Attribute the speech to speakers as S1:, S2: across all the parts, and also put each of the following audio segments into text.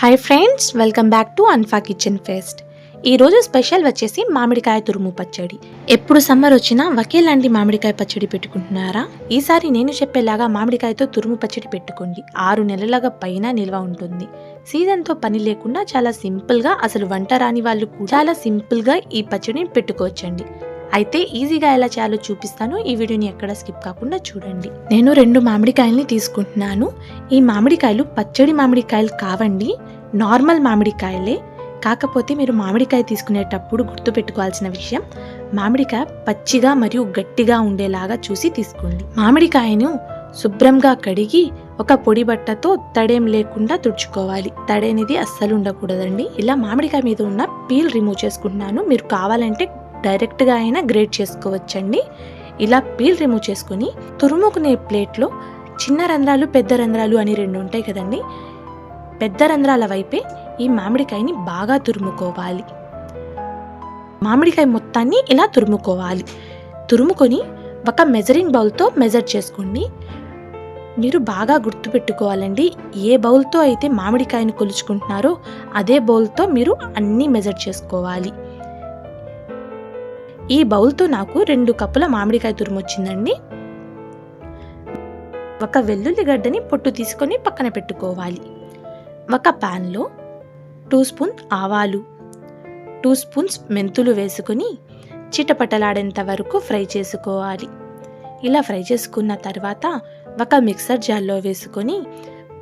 S1: Hi friends, welcome back to అన్ఫా kitchen fest. ఈరోజు special వచ్చేసి మామిడికాయ తురుము పచ్చడి. ఎప్పుడు సమ్మర్ వచ్చినా ఒకేలాంటి మామిడికాయ పచ్చడి పెట్టుకుంటున్నారా? ఈసారి నేను చెప్పేలాగా మామిడికాయతో తురుము పచ్చడి పెట్టుకోండి. 6 నెలలుగా పైన నిల్వ ఉంటుంది. సీజన్తో పని లేకుండా చాలా సింపుల్గా, అసలు వంట రాని వాళ్ళు కూడా చాలా సింపుల్గా ఈ పచ్చడిని పెట్టుకోవచ్చండి. అయితే ఈజీగా ఎలా చేయాలో చూపిస్తాను. ఈ వీడియోని ఎక్కడ స్కిప్ కాకుండా చూడండి. నేను 2 మామిడికాయల్ని తీసుకుంటున్నాను. ఈ మామిడికాయలు పచ్చడి మామిడికాయలు కావండి, నార్మల్ మామిడికాయలే. కాకపోతే మీరు మామిడికాయ తీసుకునేటప్పుడు గుర్తుపెట్టుకోవాల్సిన విషయం, మామిడికాయ పచ్చిగా మరియు గట్టిగా ఉండేలాగా చూసి తీసుకోండి. మామిడికాయను శుభ్రంగా కడిగి ఒక పొడి బట్టతో తడేం లేకుండా తుడుచుకోవాలి. తడేనిది అస్సలు ఉండకూడదండి. ఇలా మామిడికాయ మీద ఉన్న పీల్ రిమూవ్ చేసుకుంటున్నాను. మీరు కావాలంటే డైరెక్ట్గా అయినా గ్రేట్ చేసుకోవచ్చండి. ఇలా పీల్ రిమూవ్ చేసుకుని తురుముకునే ప్లేట్లో చిన్న రంధ్రాలు, పెద్ద రంధ్రాలు అని 2 ఉంటాయి కదండి. పెద్ద రంధ్రాల వైపే ఈ మామిడికాయని బాగా తురుముకోవాలి. మామిడికాయ మొత్తాన్ని ఇలా తురుముకోవాలి. తురుముకొని ఒక మెజరింగ్ బౌల్తో మెజర్ చేసుకోండి. మీరు బాగా గుర్తుపెట్టుకోవాలండి, ఏ బౌల్తో అయితే మామిడికాయను కొలుచుకుంటున్నారో అదే బౌల్తో మీరు అన్నీ మెజర్ చేసుకోవాలి. ఈ బౌల్తో నాకు 2 కప్పుల మామిడికాయ తురుము వచ్చిందండి. ఒక వెల్లుల్లి గడ్డని పొట్టు తీసుకొని పక్కన పెట్టుకోవాలి. ఒక ప్యాన్లో 2 స్పూన్ ఆవాలు, 2 స్పూన్స్ మెంతులు వేసుకొని చిటపటలాడేంత వరకు ఫ్రై చేసుకోవాలి. ఇలా ఫ్రై చేసుకున్న తర్వాత ఒక మిక్సర్ జార్లో వేసుకొని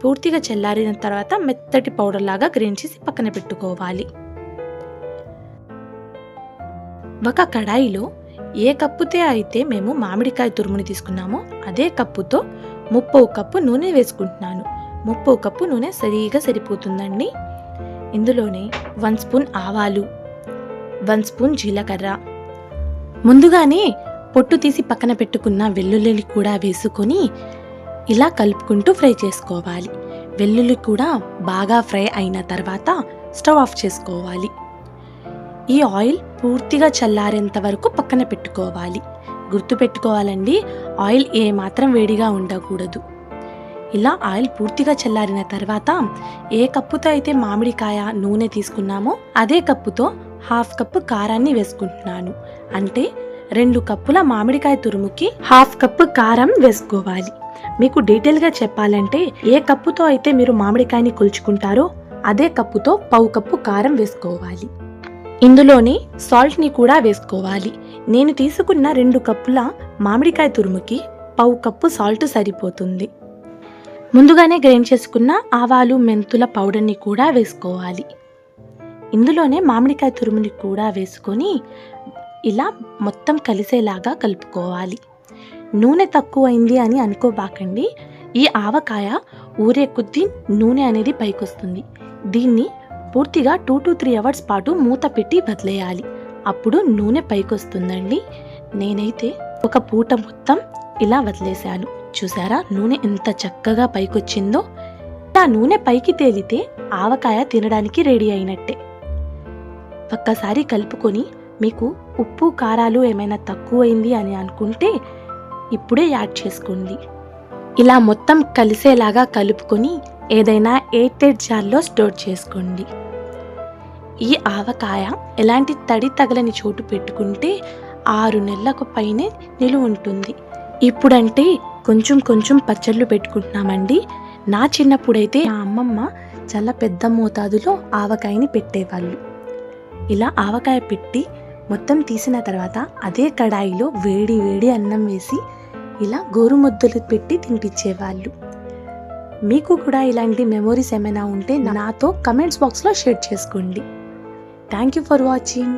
S1: పూర్తిగా చల్లారిన తర్వాత మెత్తటి పౌడర్ లాగా గ్రైండ్ చేసి పక్కన పెట్టుకోవాలి. ఒక కడాయిలో ఏ కప్పుతో అయితే మేము మామిడికాయ తురుముని తీసుకున్నామో అదే కప్పుతో 30 కప్పు నూనె వేసుకుంటున్నాను. 30 కప్పు నూనె సరిగా సరిపోతుందండి. ఇందులోనే 1 స్పూన్ ఆవాలు, 1 స్పూన్ జీలకర్ర, ముందుగానే పొట్టు తీసి పక్కన పెట్టుకున్న వెల్లుల్లి కూడా వేసుకొని ఇలా కలుపుకుంటూ ఫ్రై చేసుకోవాలి. వెల్లుల్లి కూడా బాగా ఫ్రై అయిన తర్వాత స్టవ్ ఆఫ్ చేసుకోవాలి. ఈ ఆయిల్ పూర్తిగా చల్లారేంత వరకు పక్కన పెట్టుకోవాలి. గుర్తుపెట్టుకోవాలండి, ఆయిల్ ఏమాత్రం వేడిగా ఉండకూడదు. ఇలా ఆయిల్ పూర్తిగా చల్లారిన తర్వాత ఏ కప్పుతో అయితే మామిడికాయ నూనె తీసుకున్నామో అదే కప్పుతో 1/2 కప్పు కారాన్ని వేసుకుంటున్నాను. అంటే 2 కప్పుల మామిడికాయ తురుముకి 1/2 కప్పు కారం వేసుకోవాలి. మీకు డీటెయిల్గా చెప్పాలంటే, ఏ కప్పుతో అయితే మీరు మామిడికాయని కొలుచుకుంటారో అదే కప్పుతో 1/2 కప్పు కారం వేసుకోవాలి. ఇందులోని సాల్ట్ని కూడా వేసుకోవాలి. నేను తీసుకున్న 2 కప్పుల మామిడికాయ తురుముకి 1/2 కప్పు సాల్ట్ సరిపోతుంది. ముందుగానే గ్రైండ్ చేసుకున్న ఆవాలు, మెంతుల పౌడర్ని కూడా వేసుకోవాలి. ఇందులోనే మామిడికాయ తురుముని కూడా వేసుకొని ఇలా మొత్తం కలిసేలాగా కలుపుకోవాలి. నూనె తక్కువైంది అని అనుకోబాకండి. ఈ ఆవకాయ ఊరే కొద్దీ నూనె అనేది పైకొస్తుంది. దీన్ని పూర్తిగా 2 to 3 అవర్స్ పాటు మూత పెట్టి వదిలేయాలి. అప్పుడు నూనె పైకొస్తుందండి. నేనైతే ఒక పూట మొత్తం ఇలా వదిలేశాను. చూసారా నూనె ఎంత చక్కగా పైకొచ్చిందో? ఆ నూనె పైకి తేలితే ఆవకాయ తినడానికి రెడీ అయినట్టే. ఒక్కసారి కలుపుకొని మీకు ఉప్పు, కారాలు ఏమైనా తక్కువైంది అని అనుకుంటే ఇప్పుడే యాడ్ చేసుకోండి. ఇలా మొత్తం కలిసేలాగా కలుపుకొని ఏదైనా ఎయిర్టైట్ జార్లో స్టోర్ చేసుకోండి. ఈ ఆవకాయ ఎలాంటి తడి తగలని చోటు పెట్టుకుంటే 6 నెలలకు పైనే నిలువ ఉంటుంది. ఇప్పుడంటే కొంచెం కొంచెం పచ్చళ్ళు పెట్టుకుంటున్నామండి. నా చిన్నప్పుడైతే మా అమ్మమ్మ చాలా పెద్ద మోతాదులో ఆవకాయని పెట్టేవాళ్ళు. ఇలా ఆవకాయ పెట్టి మొత్తం తీసిన తర్వాత అదే కడాయిలో వేడి వేడి అన్నం వేసి ఇలా గోరుముద్దలు పెట్టి తినిపించేవాళ్ళు. మీకు కూడా ఇలాంటి మెమోరీస్ ఏమైనా ఉంటే నాతో కమెంట్స్ బాక్స్లో షేర్ చేసుకోండి. Thank you for watching.